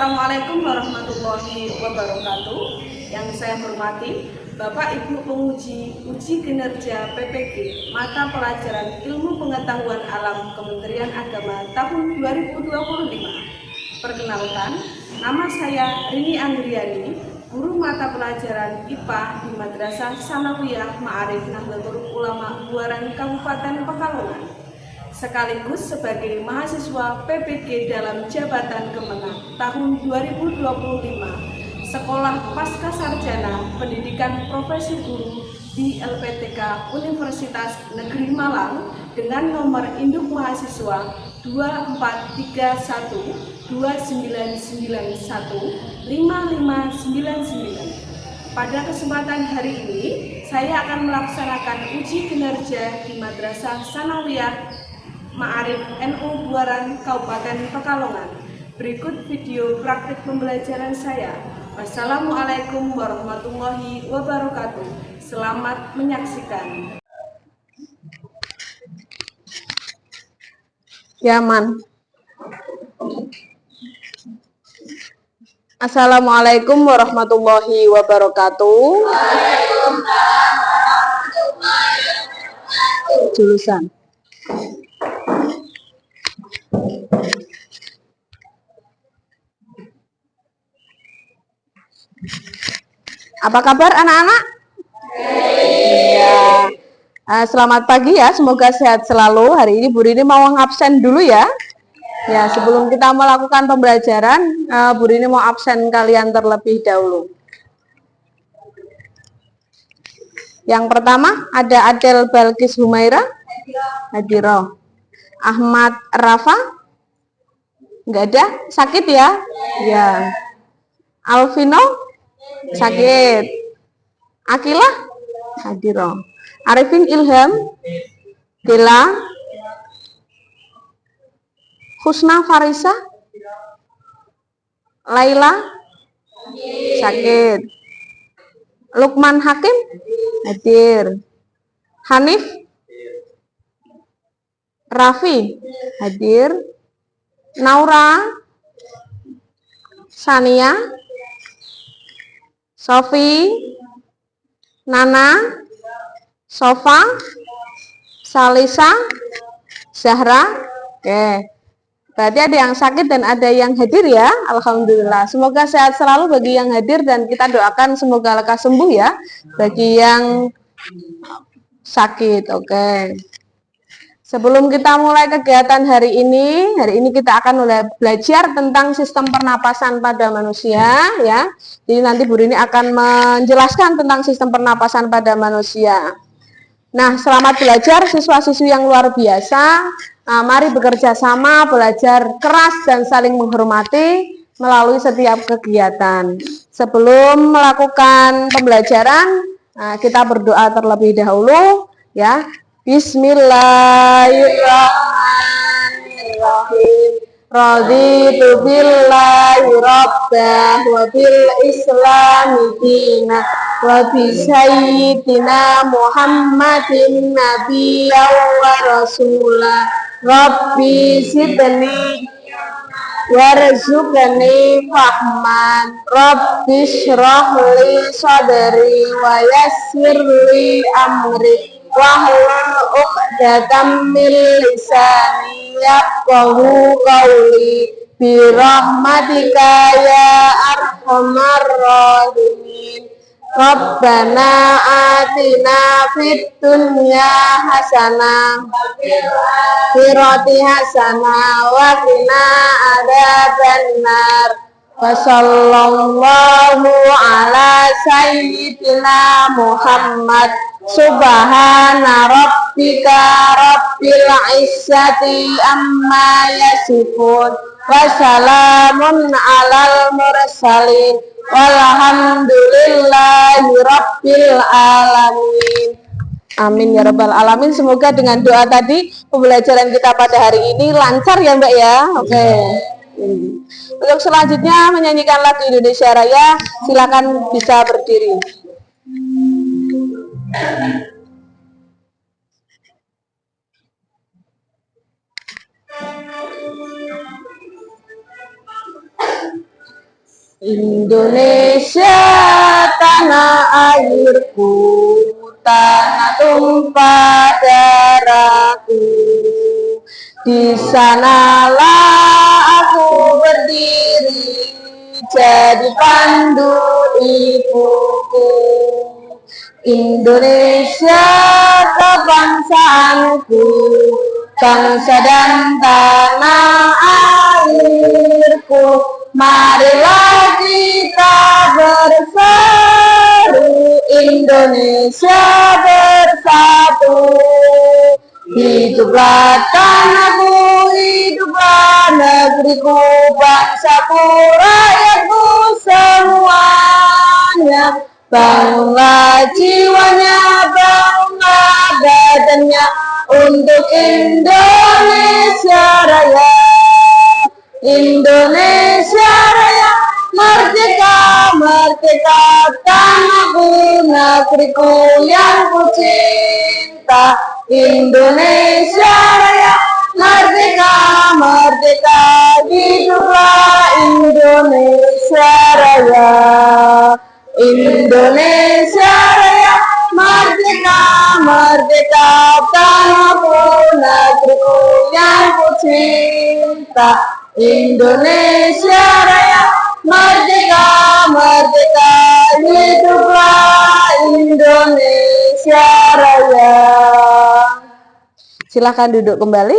Assalamualaikum warahmatullahi wabarakatuh. Yang saya hormati Bapak Ibu penguji uji kinerja PPG mata pelajaran Ilmu Pengetahuan Alam Kementerian Agama tahun 2025. Perkenalkan, nama saya Rini Anggriani, guru mata pelajaran IPA di Madrasah Sanawiyah Ma'arif Nahdlatul Ulama Buaran Kabupaten Pekalongan, sekaligus sebagai mahasiswa PPG dalam Jabatan Kemenang tahun 2025 Sekolah Pasca Sarjana Pendidikan Profesi Guru di LPTK Universitas Negeri Malang dengan nomor induk mahasiswa 243129915599. Pada kesempatan hari ini, saya akan melaksanakan uji kinerja di Madrasah Sanawiyah Ma'arif NU Buaran Kabupaten Pekalongan. Berikut video praktik pembelajaran saya. Wassalamualaikum warahmatullahi wabarakatuh. Selamat menyaksikan. Yaman. Assalamualaikum warahmatullahi wabarakatuh. Jurusan. Apa kabar anak-anak? Ya. Selamat pagi ya, semoga sehat selalu. Hari ini Bu Rini mau ngabsen dulu ya. Ya, sebelum kita melakukan pembelajaran, Bu Rini mau absen kalian terlebih dahulu. Yang pertama ada Adel Balkis Humaira, Hadiroh. Ahmad Rafa, nggak ada, sakit ya? Ya. Alvino, sakit. Akilah, Hadiroh. Arifin Ilham, Dela. Husna Farisa, Laila, sakit. Lukman Hakim, hadir. Hanif, Raffi, hadir. Naura, Sania, Sofi, Nana, Sofa, Salisa, Zahra. Oke. Berarti ada yang sakit dan ada yang hadir ya. Alhamdulillah. Semoga sehat selalu bagi yang hadir dan kita doakan semoga lekas sembuh ya bagi yang sakit. Oke. Sebelum kita mulai kegiatan hari ini kita akan mulai belajar tentang sistem pernapasan pada manusia ya. Jadi nanti Bu Rini akan menjelaskan tentang sistem pernapasan pada manusia. Nah, selamat belajar siswa-siswi yang luar biasa. Nah, mari bekerja sama, belajar keras dan saling menghormati melalui setiap kegiatan. Sebelum melakukan pembelajaran, kita berdoa terlebih dahulu ya. Bismillahirrahmanirrahim. Raditu billahi rabbah wa bil islami dinah wa bi sayyidina Muhammadin nabiyyan wa rasulah. Rabbi zidni warzuqni fahman. Rabbi shrah li sadri wa yassir li amri wahlul 'uqdatam min lisani yafqahu qawli bi rahmatika ya arhamar rahimin. Rabbana atina fid dunya hasanah wa fil akhirati hasanah wa qina adzabannar. Wa sallallahu ala sayyidina Muhammad. Subhana rabbika rabbil izzati amma yasifun wa salamun alal mursalin walhamdulillahi rabbil alamin. Amin ya rabbal alamin. Semoga dengan doa tadi pembelajaran kita pada hari ini lancar ya Mbak ya. Oke. Untuk selanjutnya menyanyikan lagu Indonesia Raya, silakan bisa berdiri. Indonesia tanah airku, tanah tumpah darahku. Di sanalah aku berdiri, jadi pandu ibuku. Indonesia kebangsaanku, bangsa dan tanah airku. Marilah kita bersatu, Indonesia bersatu. Hiduplah tanahku, hiduplah negeriku, bangsaku, rakyatku semuanya. Bangunlah jiwanya, bangunlah badannya untuk Indonesia Raya. Indonesia Raya, merdeka, merdeka, tanahku, negeriku yang ku cinta. Indonesia Raya, merdeka, merdeka, hiduplah Indonesia Raya. Indonesia Raya, merdeka, merdeka, tanahku, negeriku yang ku cinta. Indonesia Raya, merdeka, merdeka, hiduplah Indonesia Raya. Silahkan duduk kembali.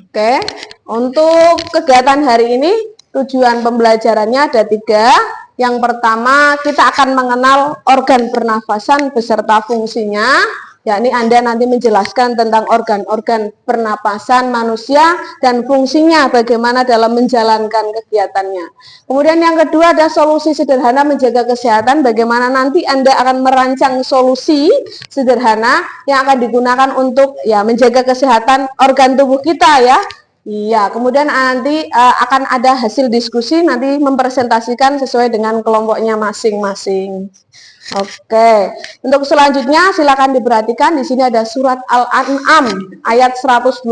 Oke, untuk kegiatan hari ini tujuan pembelajarannya ada 3. Yang pertama, kita akan mengenal organ pernafasan beserta fungsinya, yakni Anda nanti menjelaskan tentang organ-organ pernapasan manusia dan fungsinya bagaimana dalam menjalankan kegiatannya. Kemudian yang kedua ada solusi sederhana menjaga kesehatan, bagaimana nanti Anda akan merancang solusi sederhana yang akan digunakan untuk menjaga kesehatan organ tubuh kita ya. Iya, kemudian nanti akan ada hasil diskusi, nanti mempresentasikan sesuai dengan kelompoknya masing-masing. Oke, untuk selanjutnya silakan diperhatikan. Di sini ada surat Al-An'am ayat 125.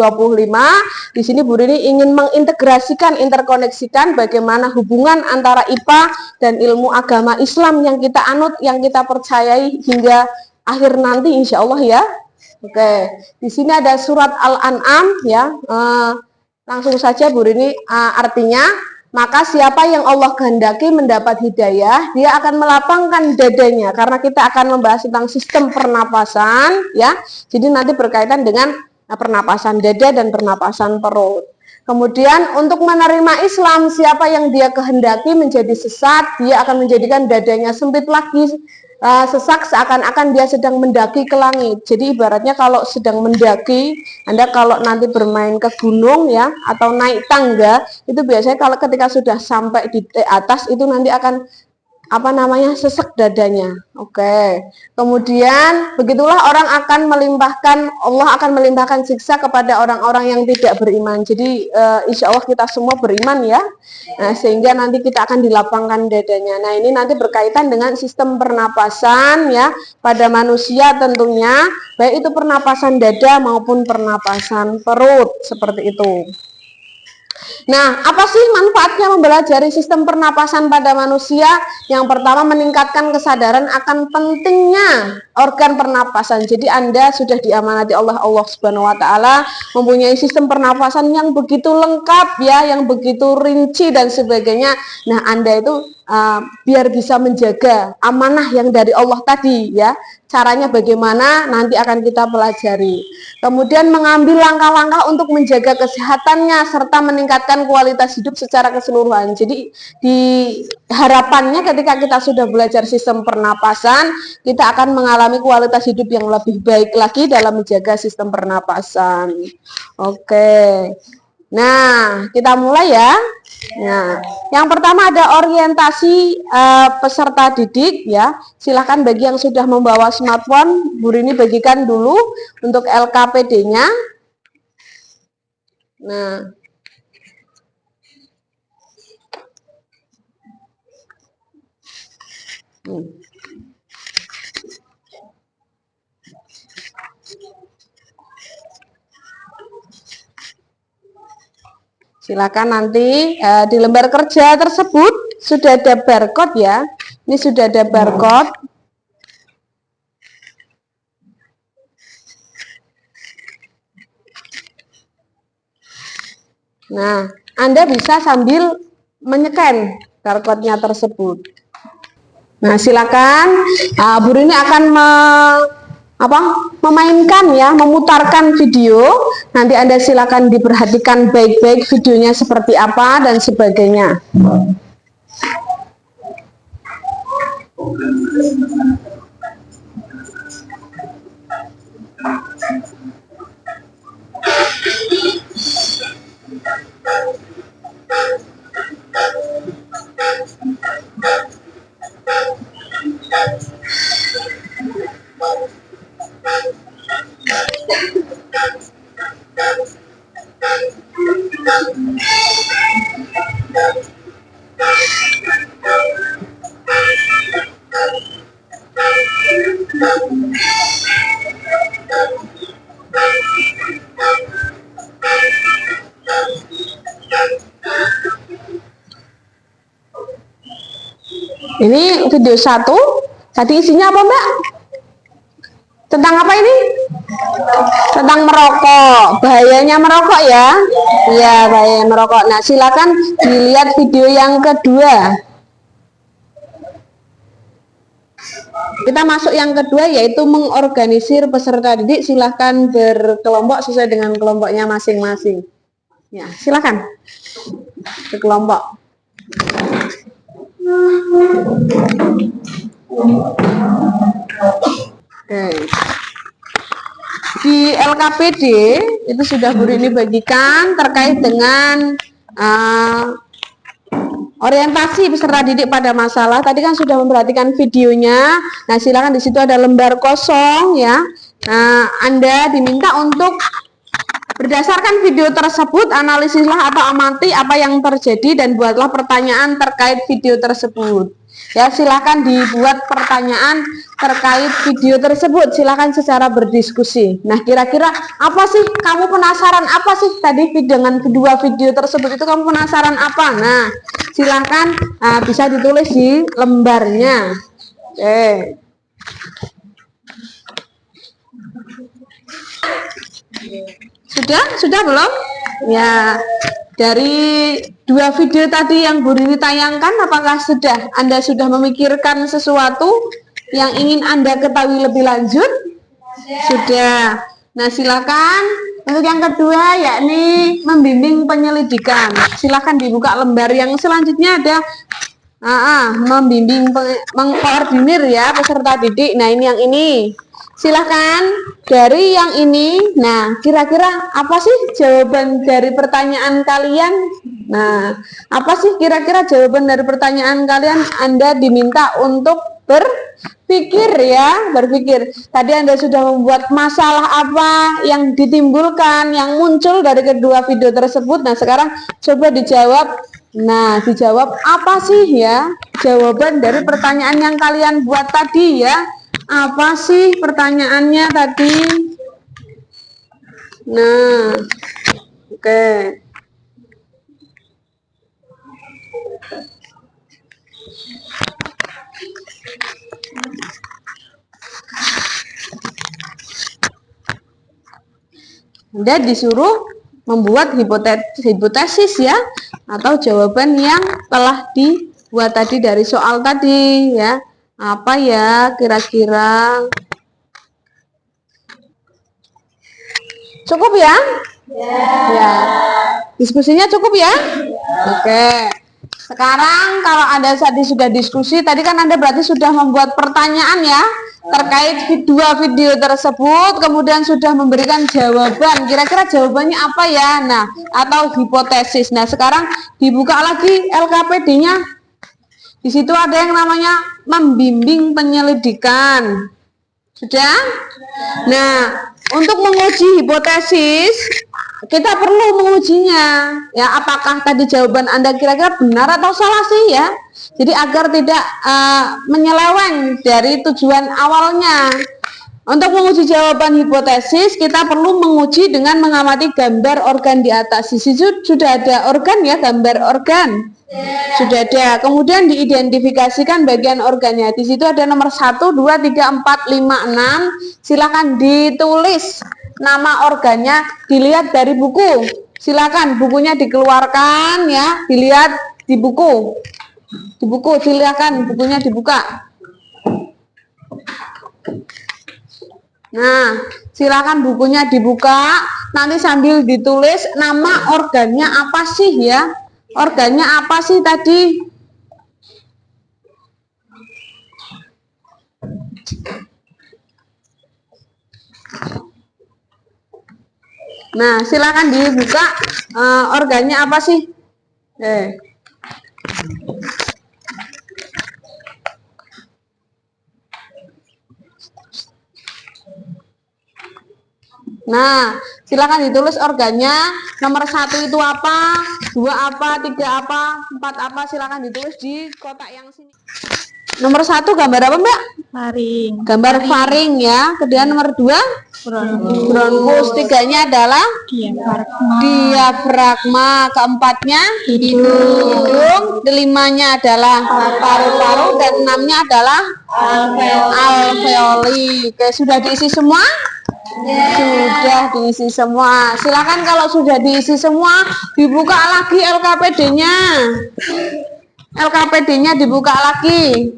Di sini Bu Rini ingin mengintegrasikan, interkoneksikan bagaimana hubungan antara IPA dan ilmu agama Islam yang kita anut, yang kita percayai hingga akhir nanti insya Allah ya. Oke, di sini ada surat Al-An'am ya. Langsung saja Bu Rini, artinya maka siapa yang Allah kehendaki mendapat hidayah, dia akan melapangkan dadanya, karena kita akan membahas tentang sistem pernapasan ya. Jadi nanti berkaitan dengan pernapasan dada dan pernapasan perut. Kemudian untuk menerima Islam, siapa yang dia kehendaki menjadi sesat, dia akan menjadikan dadanya sempit lagi, sesak seakan-akan dia sedang mendaki ke langit. Jadi ibaratnya kalau sedang mendaki, Anda kalau nanti bermain ke gunung ya atau naik tangga, itu biasanya kalau ketika sudah sampai di atas itu nanti akan sesek dadanya. Oke. Kemudian begitulah orang akan melimpahkan, Allah akan melimpahkan siksa kepada orang-orang yang tidak beriman. Jadi insya Allah kita semua beriman ya. Nah, sehingga nanti kita akan dilapangkan dadanya. Nah, ini nanti berkaitan dengan sistem pernapasan ya pada manusia tentunya, baik itu pernapasan dada maupun pernapasan perut seperti itu. Nah, apa sih manfaatnya mempelajari sistem pernapasan pada manusia? Yang pertama, meningkatkan kesadaran akan pentingnya organ pernapasan. Jadi Anda sudah diamanati Allah Subhanahu wa taala mempunyai sistem pernapasan yang begitu lengkap ya, yang begitu rinci dan sebagainya. Nah, Anda itu biar bisa menjaga amanah yang dari Allah tadi ya. Caranya bagaimana nanti akan kita pelajari. Kemudian mengambil langkah-langkah untuk menjaga kesehatannya serta meningkatkan kualitas hidup secara keseluruhan. Jadi di harapannya ketika kita sudah belajar sistem pernapasan, kita akan mengalami kualitas hidup yang lebih baik lagi dalam menjaga sistem pernapasan. Oke. Nah, kita mulai ya. Nah, yang pertama ada orientasi peserta didik ya. Silahkan bagi yang sudah membawa smartphone, Bu Rini bagikan dulu untuk LKPD-nya. Nah, Silakan nanti di lembar kerja tersebut sudah ada barcode ya. Ini sudah ada barcode. Nah, Anda bisa sambil menyekan barcode-nya tersebut. Nah, silakan Bu Rini akan memainkan ya, memutarkan video. Nanti Anda silakan diperhatikan baik-baik videonya seperti apa dan sebagainya. Ini video 1. Tadi isinya apa, Mbak? Tentang apa ini? Tentang merokok. Bahayanya merokok ya? Iya, bahaya merokok. Nah, silakan dilihat video yang kedua. Kita masuk yang kedua, yaitu mengorganisir peserta didik. Silahkan berkelompok sesuai dengan kelompoknya masing-masing. Ya, silakan berkelompok. Oke. Di LKPD itu sudah Bu Rini bagikan terkait dengan orientasi peserta didik pada masalah. Tadi kan sudah memperhatikan videonya. Nah, silakan di situ ada lembar kosong ya. Nah, Anda diminta untuk berdasarkan video tersebut, analisislah atau amati apa yang terjadi dan buatlah pertanyaan terkait video tersebut. Ya, silakan dibuat pertanyaan terkait video tersebut. Silakan secara berdiskusi. Nah, kira-kira apa sih kamu penasaran? Apa sih tadi dengan kedua video tersebut itu kamu penasaran apa? Nah, silakan bisa ditulis di lembarnya. Oke. Sudah belum? Ya, dari dua video tadi yang Bu Rini tayangkan, apakah Anda sudah memikirkan sesuatu yang ingin Anda ketahui lebih lanjut? Sudah. Nah, silakan untuk yang kedua, yakni membimbing penyelidikan. Silakan dibuka lembar yang selanjutnya ada membimbing, mengkoordinir ya peserta didik. Nah, ini yang ini. Silahkan dari yang ini. Nah, kira-kira apa sih jawaban dari pertanyaan kalian? Nah, apa sih kira-kira jawaban dari pertanyaan kalian? Anda diminta untuk berpikir ya, berpikir. Tadi Anda sudah membuat masalah apa yang ditimbulkan, yang muncul dari kedua video tersebut. Nah, sekarang coba dijawab. Nah, dijawab apa sih ya jawaban dari pertanyaan yang kalian buat tadi ya? Apa sih pertanyaannya tadi? Nah, oke. Anda disuruh membuat hipotesis ya, atau jawaban yang telah dibuat tadi dari soal tadi ya. Apa ya kira-kira? Cukup ya? Ya. Diskusinya cukup ya? Oke. Sekarang kalau Anda tadi sudah diskusi, tadi kan Anda berarti sudah membuat pertanyaan ya terkait dua video tersebut, kemudian sudah memberikan jawaban. Kira-kira jawabannya apa ya? Nah, atau hipotesis. Nah, sekarang dibuka lagi LKPD-nya. Di situ ada yang namanya membimbing penyelidikan. Sudah? Nah, untuk menguji hipotesis, kita perlu mengujinya. Ya, apakah tadi jawaban Anda kira-kira benar atau salah sih ya? Jadi agar tidak menyeleweng dari tujuan awalnya. Untuk menguji jawaban hipotesis, kita perlu menguji dengan mengamati gambar organ di atas. Di situ sudah ada organ ya, gambar organ. Sudah ada. Kemudian diidentifikasikan bagian organnya. Di situ ada nomor 1, 2, 3, 4, 5, 6. Silakan ditulis nama organnya, dilihat dari buku. Silakan bukunya dikeluarkan ya, dilihat di buku. Di buku, silakan bukunya dibuka. Nah, silakan bukunya dibuka, nanti sambil ditulis nama organnya apa sih ya? Organnya apa sih tadi? Nah, silakan dibuka, organnya apa sih? Nah, silakan ditulis organnya. Nomor 1 itu apa, 2 apa, 3 apa, 4 apa, silakan ditulis di kotak yang sini. Nomor 1 gambar apa, Mbak? Faring. Gambar faring ya. Kemudian nomor 2 bronkus. 3-nya adalah diafragma. Keempatnya hidung. 5-nya adalah paru-paru dan 6-nya adalah alveoli. Oke, sudah diisi semua? Sudah diisi semua. Silakan kalau sudah diisi semua, dibuka lagi LKPD-nya. LKPD-nya dibuka lagi.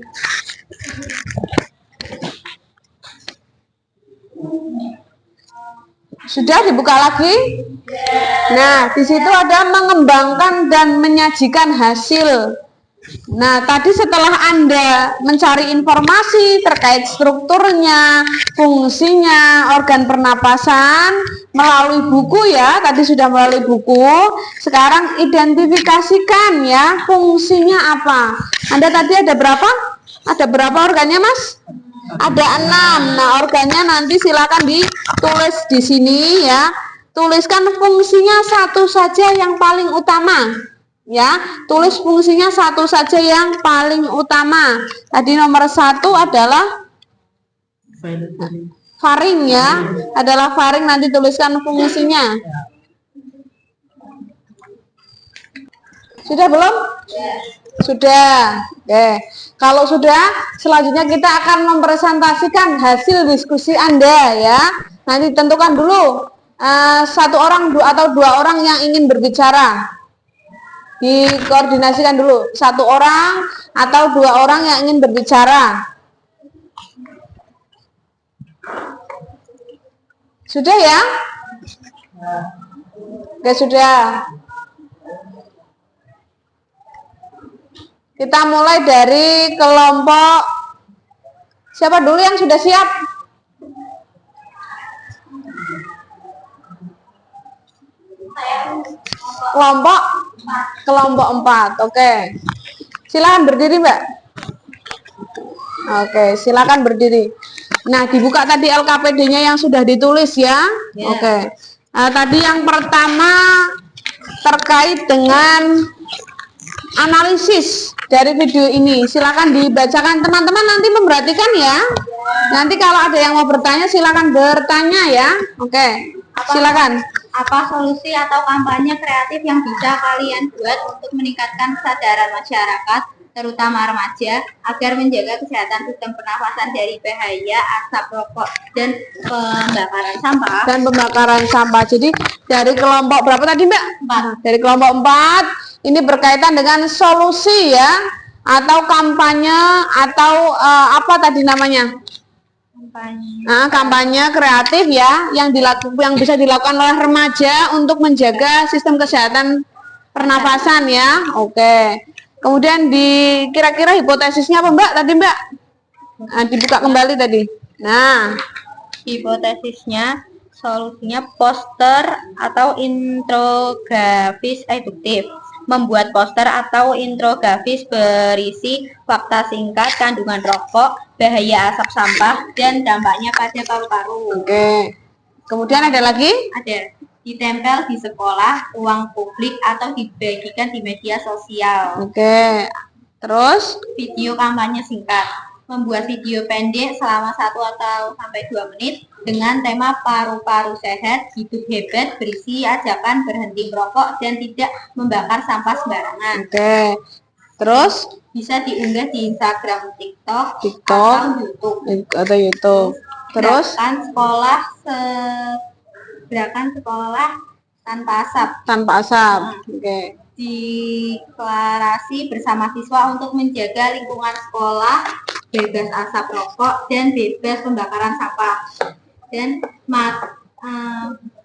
Sudah dibuka lagi? Nah, di situ ada mengembangkan dan menyajikan hasil. Nah, tadi setelah Anda mencari informasi terkait strukturnya, fungsinya, organ pernapasan melalui buku ya, tadi sudah melalui buku. Sekarang identifikasikan ya, fungsinya apa. Anda tadi ada berapa? Ada berapa organnya, Mas? Ada 6. Nah, organnya nanti silakan ditulis di sini ya. Tuliskan fungsinya satu saja yang paling utama. Ya, tulis fungsinya satu saja yang paling utama. Tadi nomor 1 adalah faring ya, adalah faring, nanti tuliskan fungsinya. Sudah belum? Sudah. Oke. Kalau sudah, selanjutnya kita akan mempresentasikan hasil diskusi Anda ya. Nanti tentukan dulu 1 orang atau 2 orang yang ingin berbicara. Dikoordinasikan dulu 1 orang atau 2 orang yang ingin berbicara. Sudah ya? Oke, sudah. Kita mulai dari kelompok. Siapa dulu yang sudah siap? Kelompok 4. Oke. Silakan berdiri, Mbak. Oke, silakan berdiri. Nah, dibuka tadi LKPD-nya yang sudah ditulis ya. Oke. Nah, tadi yang pertama terkait dengan analisis dari video ini. Silakan dibacakan, teman-teman nanti memperhatikan ya. Nanti kalau ada yang mau bertanya silakan bertanya ya. Oke. Silakan. Apa solusi atau kampanye kreatif yang bisa kalian buat untuk meningkatkan kesadaran masyarakat, terutama remaja, agar menjaga kesehatan sistem pernafasan dari bahaya asap rokok dan pembakaran sampah? Jadi dari kelompok berapa tadi, Mbak? 4. Dari kelompok 4 ini berkaitan dengan solusi ya, atau kampanye atau apa tadi namanya? Kampanye kreatif ya, yang bisa dilakukan oleh remaja untuk menjaga sistem kesehatan pernafasan ya. Oke. Kemudian kira-kira hipotesisnya apa, Mbak? Tadi, Mbak? Dibuka kembali tadi. Nah, hipotesisnya solusinya poster atau infografis eduktif. Membuat poster atau infografis berisi fakta singkat kandungan rokok, bahaya asap sampah, dan dampaknya pada paru-paru. Oke. Kemudian ada lagi? Ada. Ditempel di sekolah, ruang publik, atau dibagikan di media sosial. Oke. Terus? Video kampanye singkat. membuat video pendek selama 1 atau sampai 2 menit dengan tema paru-paru sehat, hidup hebat, berisi ajakan berhenti merokok dan tidak membakar sampah sembarangan. Oke. Terus Bisa diunggah di Instagram, TikTok, atau YouTube. Terus gerakan sekolah tanpa asap. Tanpa asap. Oke. Deklarasi bersama siswa untuk menjaga lingkungan sekolah bebas asap rokok dan bebas pembakaran sampah, dan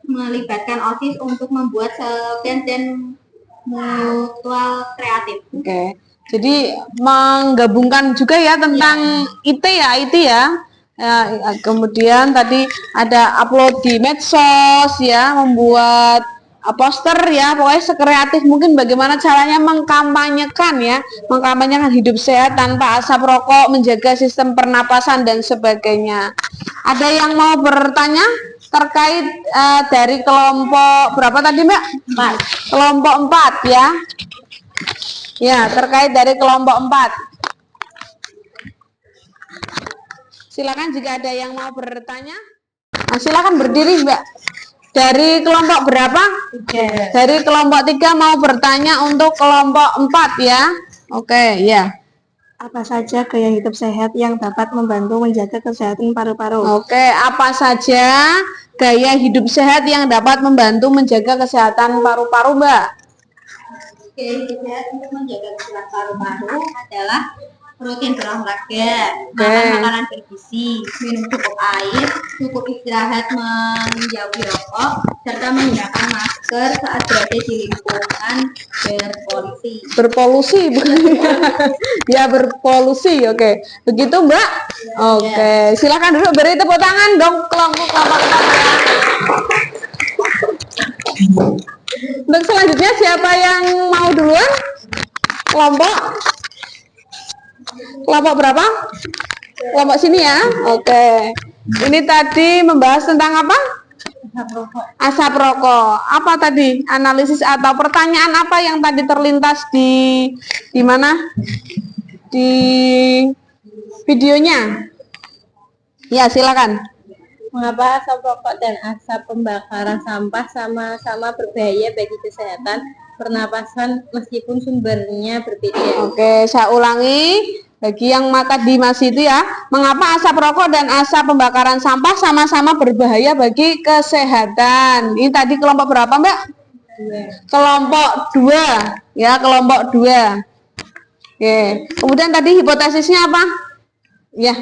melibatkan OSIS untuk membuat slogan dan mutual kreatif. Oke. Jadi menggabungkan juga ya tentang IT ya. Ya, kemudian tadi ada upload di medsos ya, membuat poster ya, pokoknya sekreatif mungkin bagaimana caranya mengkampanyekan hidup sehat tanpa asap rokok, menjaga sistem pernapasan dan sebagainya. Ada yang mau bertanya terkait dari kelompok berapa tadi Mbak? 4. Kelompok 4 ya. Ya, terkait dari kelompok 4. Silakan jika ada yang mau bertanya. Nah, silakan berdiri Mbak. Dari kelompok berapa? 3. Dari kelompok 3 mau bertanya untuk kelompok 4 ya. Oke, ya. Apa saja gaya hidup sehat yang dapat membantu menjaga kesehatan paru-paru? Oke, apa saja gaya hidup sehat yang dapat membantu menjaga kesehatan paru-paru, Mbak? Gaya hidup sehat untuk menjaga kesehatan paru-paru adalah rutin berolahraga, makan makanan bergizi, minum cukup air, cukup istirahat, menjauhi rokok, serta menggunakan masker saat berada di lingkungan berpolusi bukan? Ya, berpolusi. Oke. Begitu Mbak? Oke. Silakan duduk, beri tepuk tangan dong kelompok Untuk selanjutnya siapa yang mau duluan? Kelompok berapa? Kelompok sini ya. Oke. Ini tadi membahas tentang apa? Asap rokok. Apa tadi? Analisis atau pertanyaan apa yang tadi terlintas di mana? Di videonya. Ya, silakan. Mengapa asap rokok dan asap pembakaran sampah sama-sama berbahaya bagi kesehatan pernapasan meskipun sumbernya berbeda? Oke, saya ulangi. Bagi yang tadi masih itu ya, mengapa asap rokok dan asap pembakaran sampah sama-sama berbahaya bagi kesehatan? Ini tadi kelompok berapa, Mbak? 2. Kelompok 2. Ya, kelompok 2. Oke. Kemudian tadi hipotesisnya apa? Ya.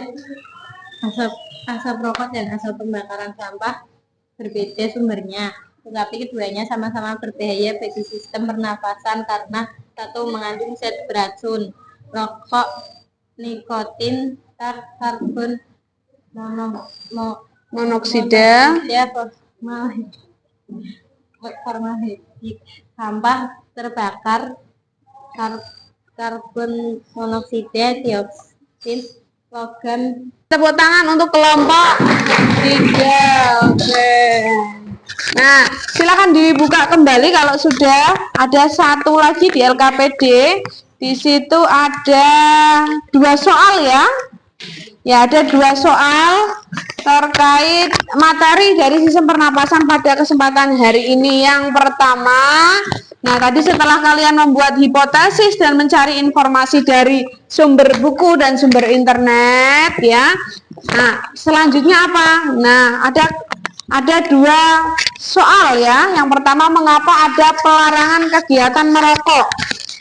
Asap rokok dan asap pembakaran sampah berbeda sumbernya, tetapi keduanya sama-sama berbahaya bagi sistem pernapasan karena satu mengandung zat beracun. Rokok nikotin, karbon monoksida, formaldehyde, sampah terbakar, karbon monoksida, dioksin, logam. Tepuk tangan untuk kelompok 3. Oke. Nah, silakan dibuka kembali kalau sudah. Ada satu lagi di LKPD. Di situ ada 2 soal ya. Ya, ada 2 soal terkait materi dari sistem pernapasan pada kesempatan hari ini. Yang pertama, nah tadi setelah kalian membuat hipotesis dan mencari informasi dari sumber buku dan sumber internet ya. Nah, selanjutnya apa? Nah, ada 2 soal ya. Yang pertama, mengapa ada pelarangan kegiatan merokok?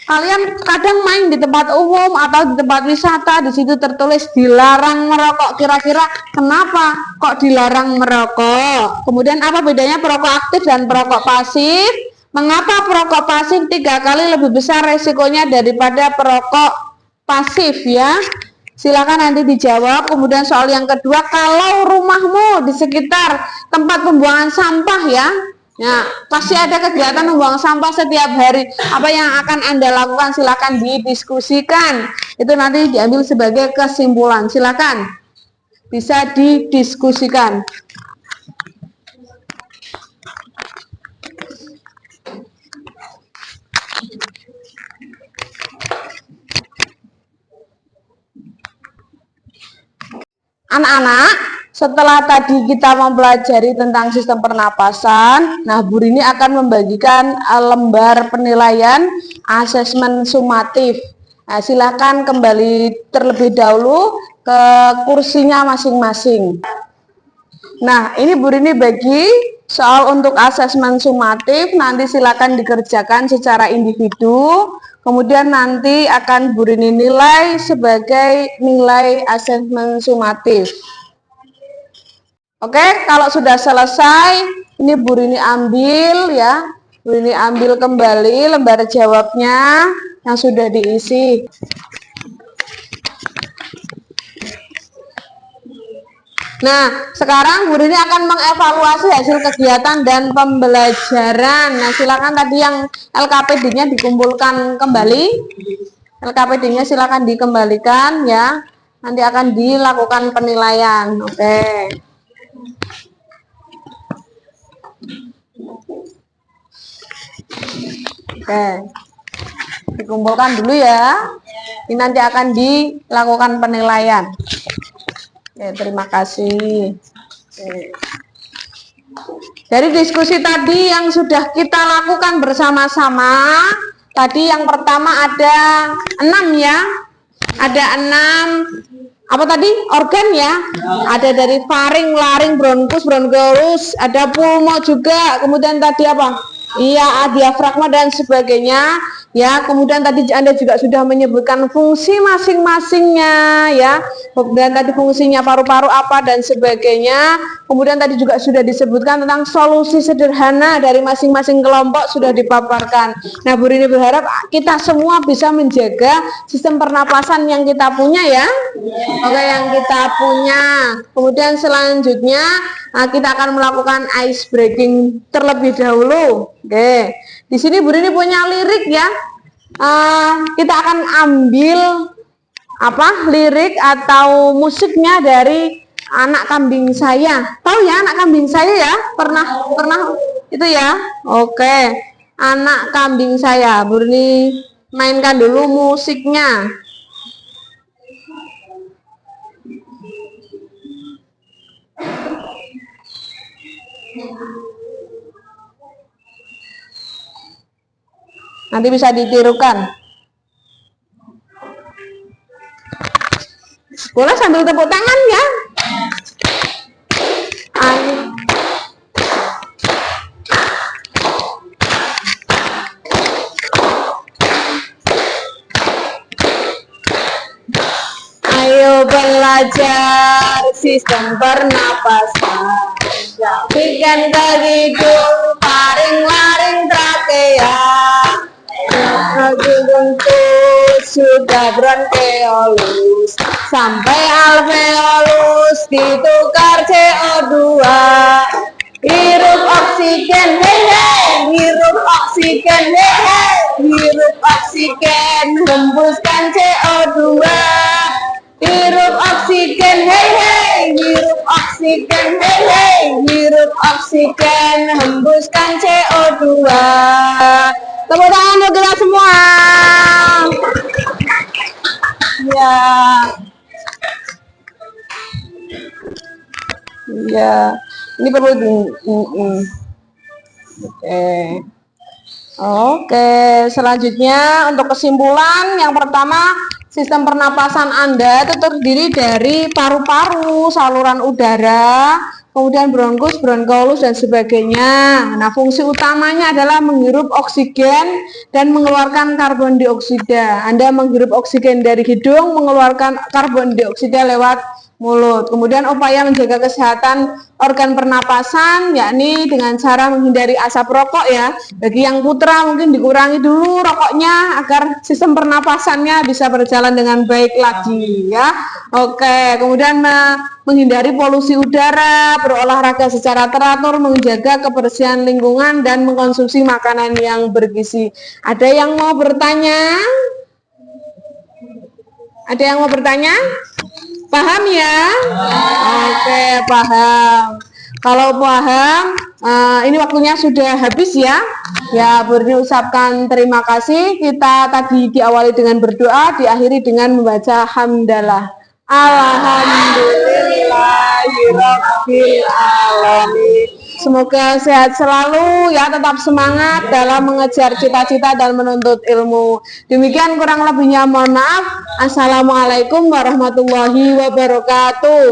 Kalian kadang main di tempat umum atau di tempat wisata, di situ tertulis dilarang merokok. Kira-kira kenapa kok dilarang merokok? Kemudian apa bedanya perokok aktif dan perokok pasif? Mengapa perokok pasif 3 kali lebih besar resikonya daripada perokok pasif ya? Silakan nanti dijawab. Kemudian soal yang kedua, kalau rumahmu di sekitar tempat pembuangan sampah ya, nah, pasti ada kegiatan membuang sampah setiap hari. Apa yang akan Anda lakukan? Silakan didiskusikan. Itu nanti diambil sebagai kesimpulan. Silakan. Bisa didiskusikan. Anak-anak, setelah tadi kita mempelajari tentang sistem pernapasan, nah Bu Rini akan membagikan lembar penilaian asesmen sumatif. Nah, silakan kembali terlebih dahulu ke kursinya masing-masing. Nah, ini Bu Rini bagi soal untuk asesmen sumatif, nanti silakan dikerjakan secara individu. Kemudian nanti akan Bu Rini nilai sebagai nilai asesmen sumatif. Oke, kalau sudah selesai, ini Bu Rini ambil ya. Bu Rini ambil kembali lembar jawabnya yang sudah diisi. Nah, sekarang Bu Rini akan mengevaluasi hasil kegiatan dan pembelajaran. Nah, silakan tadi yang LKPD-nya dikumpulkan kembali. LKPD-nya silakan dikembalikan ya. Nanti akan dilakukan penilaian. Oke. Oke. Dikumpulkan dulu ya. Ini nanti akan dilakukan penilaian. Oke, terima kasih. Oke. Dari diskusi tadi yang sudah kita lakukan bersama-sama, tadi yang pertama ada 6 ya. Ada 6 apa tadi? Organ ya. Ada dari faring, laring, bronkus, bronkolus, ada pulmo juga. Kemudian tadi apa? Iya, diafragma dan sebagainya. Ya, kemudian tadi Anda juga sudah menyebutkan fungsi masing-masingnya ya. Kemudian tadi fungsinya paru-paru apa dan sebagainya. Kemudian tadi juga sudah disebutkan tentang solusi sederhana dari masing-masing kelompok sudah dipaparkan. Nah, Bu Rini berharap kita semua bisa menjaga sistem pernapasan yang kita punya ya. Oke, yang kita punya. Kemudian selanjutnya kita akan melakukan ice breaking terlebih dahulu. Oke. Di sini Bu Rini punya lirik ya. Kita akan ambil lirik atau musiknya dari Anak Kambing Saya. Tahu ya Anak Kambing Saya ya? Pernah itu ya? Oke. Anak Kambing Saya. Bu Rini mainkan dulu musiknya. Nanti bisa ditirukan. Boleh sambil tepuk tangan ya. Ayo belajar sistem pernapasan. Bikin ke hidung, faring-laring, trakea. Sudah bronkeolus sampai alveolus ditukar CO2. Hirup oksigen, hirup oksigen, hirup oksigen, hembuskan CO2. Hirup oksigen, hirup oksigen, hirup oksigen, hembuskan CO2. Tepuk tangan untuk kita semua. Ya. Ya. Ini perlu Oke, selanjutnya untuk kesimpulan yang pertama, sistem pernapasan Anda itu terdiri dari paru-paru, saluran udara, kemudian bronkus, bronkolus dan sebagainya. Nah, fungsi utamanya adalah menghirup oksigen dan mengeluarkan karbon dioksida. Anda menghirup oksigen dari hidung, mengeluarkan karbon dioksida lewat mulut. Kemudian upaya menjaga kesehatan organ pernapasan yakni dengan cara menghindari asap rokok ya. Bagi yang putra mungkin dikurangi dulu rokoknya agar sistem pernapasannya bisa berjalan dengan baik lagi ya. Oke, kemudian menghindari polusi udara, berolahraga secara teratur, menjaga kebersihan lingkungan dan mengkonsumsi makanan yang bergizi. Ada yang mau bertanya? Ada yang mau bertanya? Paham ya? Oke, paham. Kalau paham, ini waktunya sudah habis ya. Ya, Bu Rini ucapkan terima kasih. Kita tadi diawali dengan berdoa, diakhiri dengan membaca hamdalah. Alhamdulillah. Rabbil alamin. Semoga sehat selalu ya, tetap semangat dalam mengejar cita-cita dan menuntut ilmu. Demikian kurang lebihnya mohon maaf. Assalamualaikum warahmatullahi wabarakatuh.